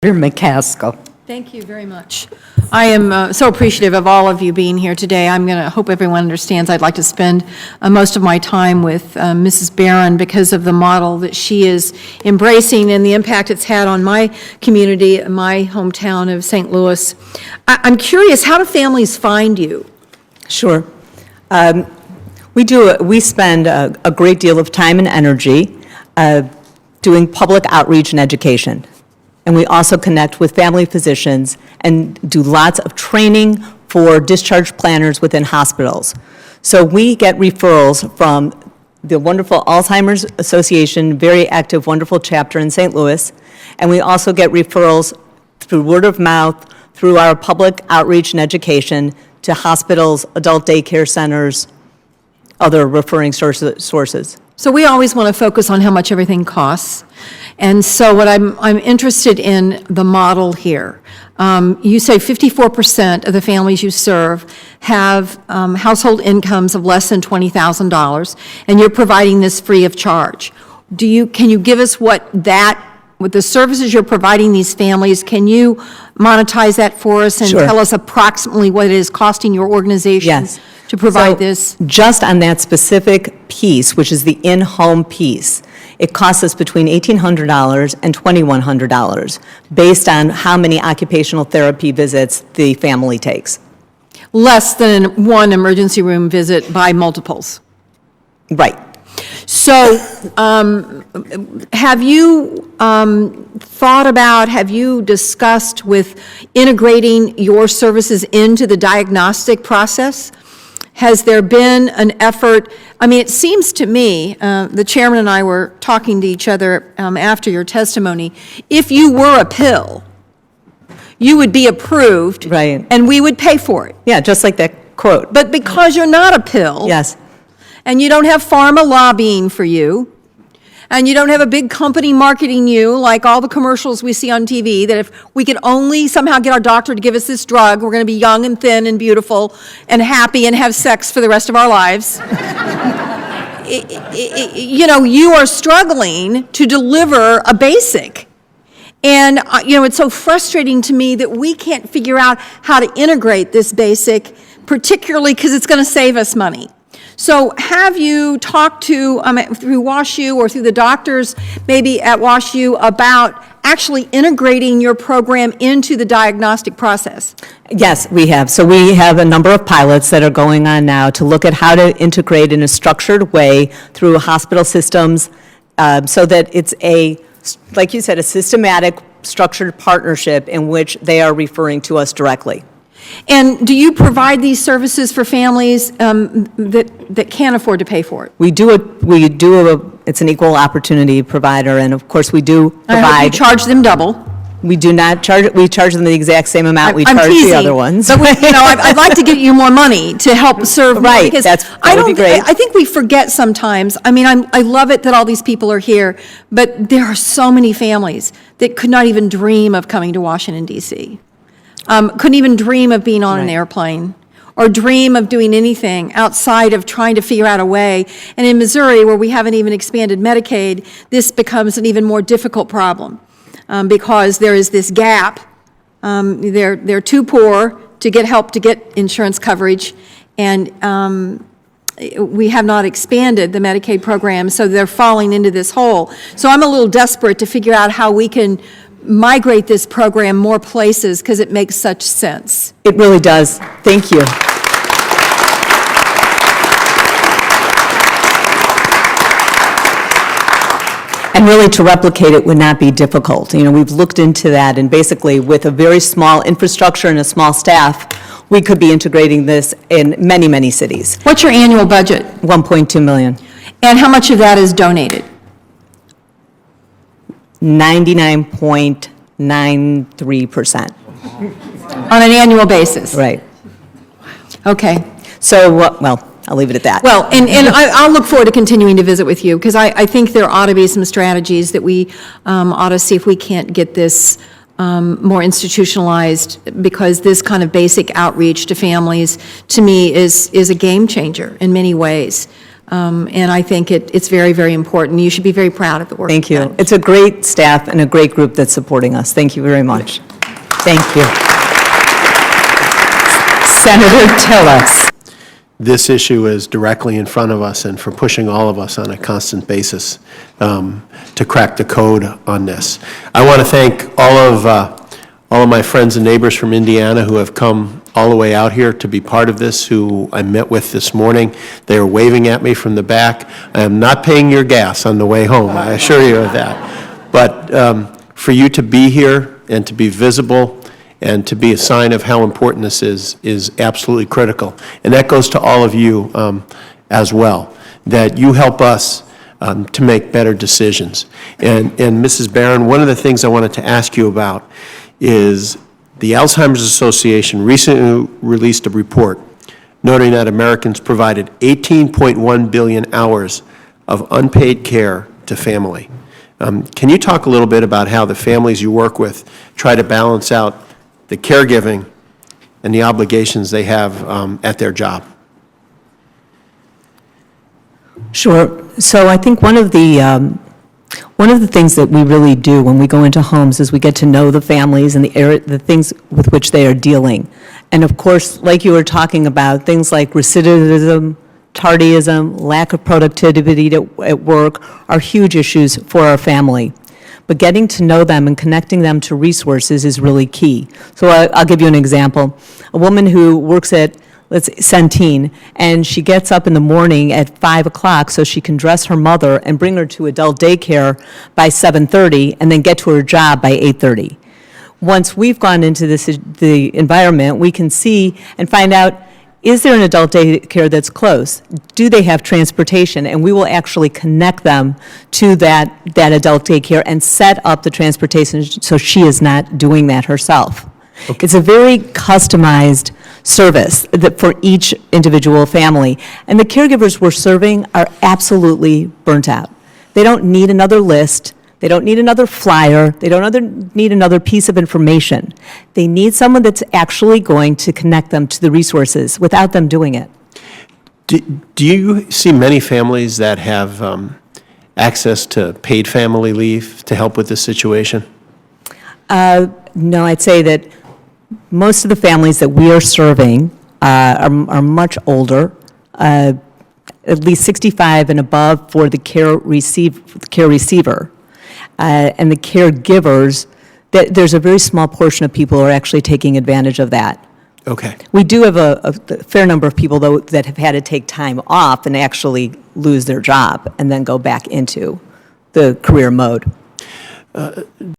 McCaskill. Thank you very much. I am so appreciative of all of you being here today. I'm going to hope everyone understands I'd like to spend most of my time with Mrs. Barron because of the model that she is embracing and the impact it's had on my community, my hometown of St. Louis. I'm curious, how do families find you? Sure. We spend a great deal of time and energy doing public outreach and education. And we also connect with family physicians and do lots of training for discharge planners within hospitals. So we get referrals from the wonderful Alzheimer's Association, very active, wonderful chapter in St. Louis. And we also get referrals through word of mouth, through our public outreach and education to hospitals, adult daycare centers, other referring sources. So we always want to focus on how much everything costs. And so what I'm interested in the model here. You say 54% of the families you serve have household incomes of less than $20,000, and you're providing this free of charge. Can you give us with the services you're providing these families, can you monetize that for us and Sure. tell us approximately what it is costing your organization? Yes. To provide this? Just on that specific piece, which is the in-home piece, it costs us between $1,800 and $2,100 based on how many occupational therapy visits the family takes. Less than one emergency room visit by multiples. Right. So have you have you discussed with integrating your services into the diagnostic process? Has there been an effort? I mean, it seems to me, the chairman and I were talking to each other after your testimony, if you were a pill, you would be approved. Right. And we would pay for it. Yeah, just like that quote. But because you're not a pill. Yes. And you don't have pharma lobbying for you, and you don't have a big company marketing you like all the commercials we see on TV, that if we could only somehow get our doctor to give us this drug, we're going to be young and thin and beautiful and happy and have sex for the rest of our lives. You are struggling to deliver a basic. And, it's so frustrating to me that we can't figure out how to integrate this basic, particularly because it's going to save us money. So have you talked to, through WashU or through the doctors, maybe at WashU, about actually integrating your program into the diagnostic process? Yes, we have. So we have a number of pilots that are going on now to look at how to integrate in a structured way through hospital systems so that it's like you said, a systematic, structured partnership in which they are referring to us directly. And do you provide these services for families that can't afford to pay for it? It's an equal opportunity provider, and of course we do provide. I hope you charge them double. We do not charge, we charge them the exact same amount we charge the other ones. But I'd like to get you more money to help serve. Right, because that would be great. I think we forget sometimes. I mean, I love it that all these people are here, but there are so many families that could not even dream of coming to Washington, D.C. Couldn't even dream of being on an airplane or dream of doing anything outside of trying to figure out a way. And in Missouri, where we haven't even expanded Medicaid, this becomes an even more difficult problem because there is this gap. They're too poor to get help to get insurance coverage, and we have not expanded the Medicaid program, so they're falling into this hole. So I'm a little desperate to figure out how we can migrate this program more places because it makes such sense. It really does. Thank you. And really to replicate it would not be difficult. We've looked into that, and basically with a very small infrastructure and a small staff, we could be integrating this in many, many cities. What's your annual budget? $1.2 million. And how much of that is donated? 99.93%. On an annual basis? Right. Okay. So, I'll leave it at that. Well, and I'll look forward to continuing to visit with you, because I think there ought to be some strategies that we ought to see if we can't get this more institutionalized, because this kind of basic outreach to families, to me, is a game changer in many ways. And I think it's very, very important. You should be very proud of the work. Thank you've you. done. It's a great staff and a great group that's supporting us. Thank you very much. Thank you. Senator Tillis. This issue is directly in front of us and for pushing all of us on a constant basis to crack the code on this. I want to thank all of my friends and neighbors from Indiana who have come all the way out here to be part of this, who I met with this morning. They are waving at me from the back. I am not paying your gas on the way home, I assure you of that. But for you to be here and to be visible and to be a sign of how important this is absolutely critical. And that goes to all of you as well, that you help us to make better decisions. And Mrs. Barron, one of the things I wanted to ask you about is the Alzheimer's Association recently released a report noting that Americans provided 18.1 billion hours of unpaid care to family. Can you talk a little bit about how the families you work with try to balance out the caregiving and the obligations they have at their job? Sure. So I think one of the things that we really do when we go into homes is we get to know the families and the things with which they are dealing. And of course, like you were talking about, things like recidivism, tardyism, lack of productivity at work are huge issues for our family. But getting to know them and connecting them to resources is really key. So I'll give you an example. A woman who works at, let's say, Centene, and she gets up in the morning at 5 o'clock so she can dress her mother and bring her to adult daycare by 7:30 and then get to her job by 8:30. Once we've gone into the environment, we can see and find out, is there an adult daycare that's close? Do they have transportation? And we will actually connect them to that adult daycare and set up the transportation so she is not doing that herself. Okay. It's a very customized service for each individual family. And the caregivers we're serving are absolutely burnt out. They don't need another list. They don't need another flyer. They don't need another piece of information. They need someone that's actually going to connect them to the resources without them doing it. Do you see many families that have access to paid family leave to help with this situation? No, I'd say that most of the families that we are serving are much older, at least 65 and above for the care receiver. And the caregivers, there's a very small portion of people who are actually taking advantage of that. Okay. We do have a fair number of people, though, that have had to take time off and actually lose their job and then go back into the career mode.